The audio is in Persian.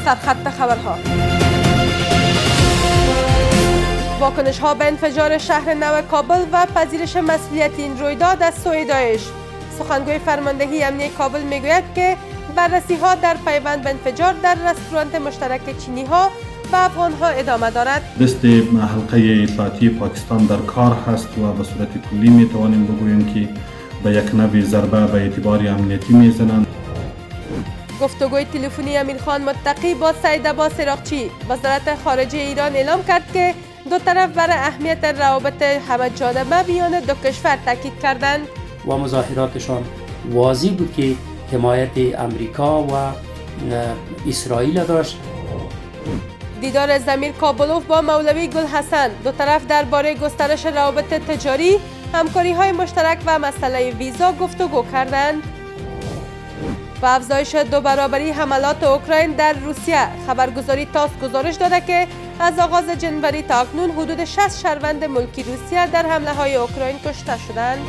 سرخط خبرها. واکنش ها به انفجار شهر نو کابل و پذیرش مسئولیت این رویداد از سوی داعش. سخنگوی فرماندهی امنیه کابل میگوید که بررسی ها در پیوند به انفجار در رستوران مشترک چینی ها و افغان ها ادامه دارد. دست حلقه اطلاعاتی پاکستان در کار هست و به صورت کلی می توانیم بگوییم که به یک نوع ضربه به اعتبار امنیتی میزنند. گفتگوی تلفنی امیرخان متقی با سید عباس عراقچی. وزارت خارجه ایران اعلام کرد که دو طرف بر اهمیت روابط همه‌جانبه میان دو کشور تاکید کردند و مظاهراتشان واضح بود که حمایت امریکا و اسرائیل داشت. دیدار ضمیر کابلوف با مولوی گل حسن. دو طرف درباره گسترش روابط تجاری، همکاری های مشترک و مسئله ویزا گفتگو کردند. و افزایش 2 برابری حملات اوکراین در روسیه. خبرگزاری تاس گزارش داده که از آغاز جنوری تا اکنون حدود 60 شهروند ملکی روسیه در حمله های اوکراین کشته شدند.